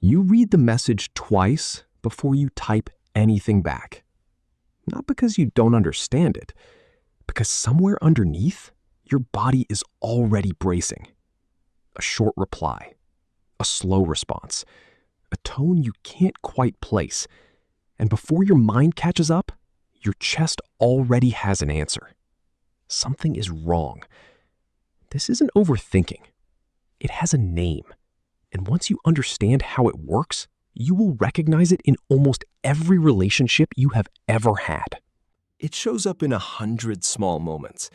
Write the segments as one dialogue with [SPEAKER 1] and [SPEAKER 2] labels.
[SPEAKER 1] You read the message twice before you type anything back. Not because you don't understand it, because somewhere underneath, your body is already bracing. A short reply, a slow response, a tone you can't quite place, and before your mind catches up, your chest already has an answer. Something is wrong. This isn't overthinking. It has a name. And once you understand how it works, you will recognize it in almost every relationship you have ever had.
[SPEAKER 2] It shows up in 100 small moments.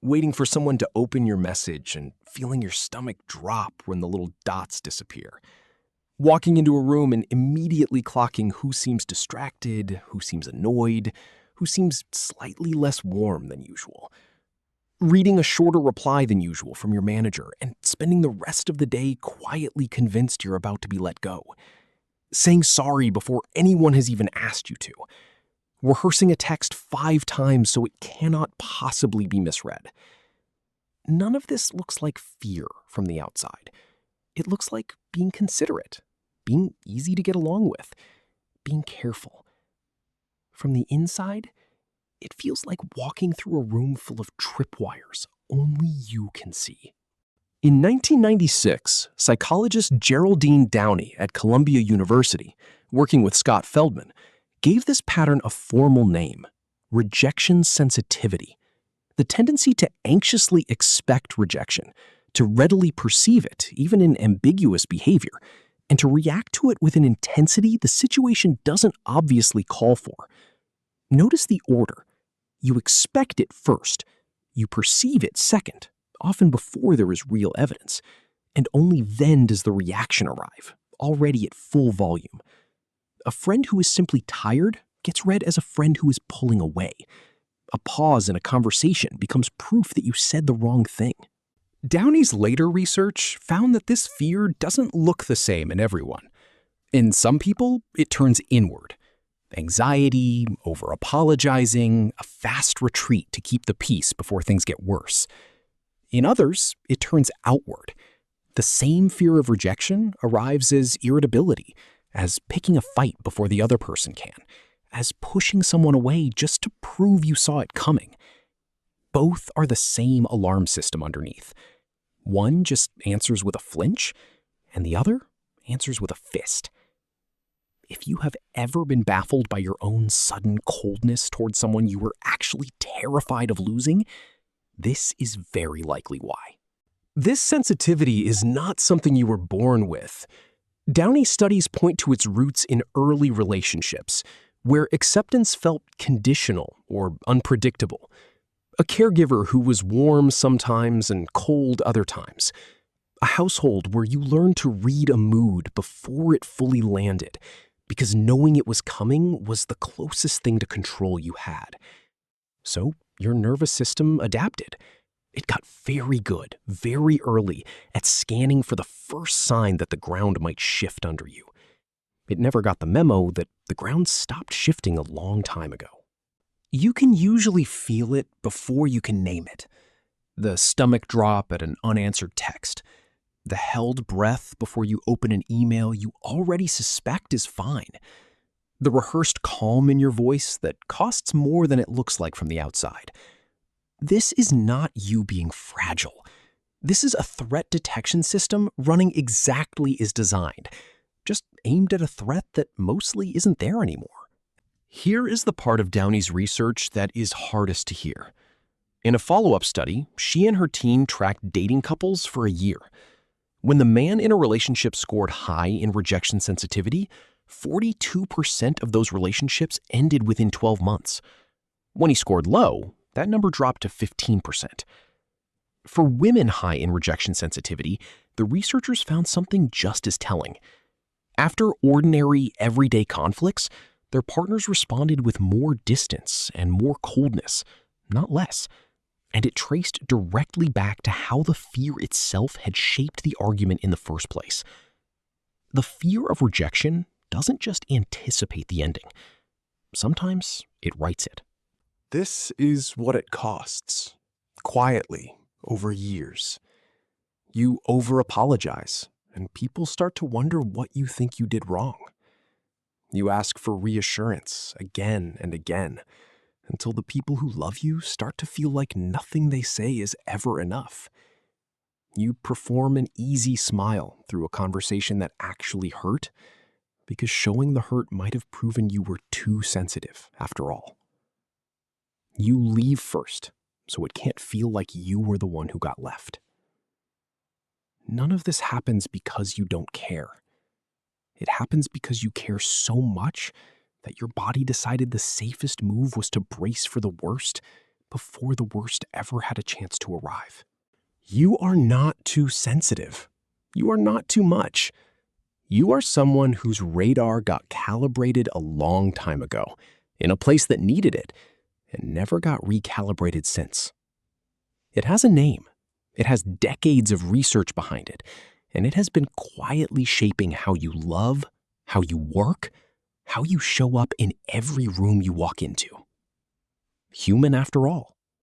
[SPEAKER 2] Waiting for someone to open your message and feeling your stomach drop when the little dots disappear. Walking into a room and immediately clocking who seems distracted, who seems annoyed, who seems slightly less warm than usual. Reading a shorter reply than usual from your manager and spending the rest of the day quietly convinced you're about to be let go. Saying sorry before anyone has even asked you to. Rehearsing a text 5 times so it cannot possibly be misread. None of this looks like fear from the outside. It looks like being considerate, being easy to get along with, being careful. From the inside, it feels like walking through a room full of tripwires only you can see. In 1996, psychologist Geraldine Downey at Columbia University, working with Scott Feldman, gave this pattern a formal name: rejection sensitivity. The tendency to anxiously expect rejection, to readily perceive it, even in ambiguous behavior, and to react to it with an intensity the situation doesn't obviously call for. Notice the order. You expect it first. You perceive it second, often before there is real evidence. And only then does the reaction arrive, already at full volume. A friend who is simply tired gets read as a friend who is pulling away. A pause in a conversation becomes proof that you said the wrong thing. Downey's later research found that this fear doesn't look the same in everyone. In some people, it turns inward. Anxiety, over-apologizing, a fast retreat to keep the peace before things get worse. In others, it turns outward. The same fear of rejection arrives as irritability, as picking a fight before the other person can, as pushing someone away just to prove you saw it coming. Both are the same alarm system underneath. One just answers with a flinch, and the other answers with a fist. If you have ever been baffled by your own sudden coldness towards someone you were actually terrified of losing, this is very likely why. This sensitivity is not something you were born with. Downey studies point to its roots in early relationships, where acceptance felt conditional or unpredictable. A caregiver who was warm sometimes and cold other times. A household where you learned to read a mood before it fully landed, because knowing it was coming was the closest thing to control you had. So your nervous system adapted. It got very good, very early, at scanning for the first sign that the ground might shift under you. It never got the memo that the ground stopped shifting a long time ago. You can usually feel it before you can name it. The stomach drop at an unanswered text. The held breath before you open an email you already suspect is fine. The rehearsed calm in your voice that costs more than it looks like from the outside. This is not you being fragile. This is a threat detection system running exactly as designed, just aimed at a threat that mostly isn't there anymore. Here is the part of Downey's research that is hardest to hear. In a follow-up study, she and her team tracked dating couples for a year. When the man in a relationship scored high in rejection sensitivity, 42% of those relationships ended within 12 months. When he scored low, that number dropped to 15%. For women high in rejection sensitivity, the researchers found something just as telling. After ordinary, everyday conflicts, their partners responded with more distance and more coldness, not less. And it traced directly back to how the fear itself had shaped the argument in the first place. The fear of rejection doesn't just anticipate the ending. Sometimes it writes it.
[SPEAKER 3] This is what it costs, quietly, over years. You over-apologize
[SPEAKER 2] and people start to wonder what you think you did wrong. You ask for reassurance again and again, until the people who love you start to feel like nothing they say is ever enough. You perform an easy smile through a conversation that actually hurt, because showing the hurt might have proven you were too sensitive after all. You leave first, so it can't feel like you were the one who got left. None of this happens because you don't care. It happens because you care so much that your body decided the safest move was to brace for the worst before the worst ever had a chance to arrive. You are not too sensitive. You are not too much. You are someone whose radar got calibrated a long time ago, in a place that needed it, and never got recalibrated since. It has a name. It has decades of research behind it, and it has been quietly shaping how you love, how you work, how you show up in every room you walk into. Human after all.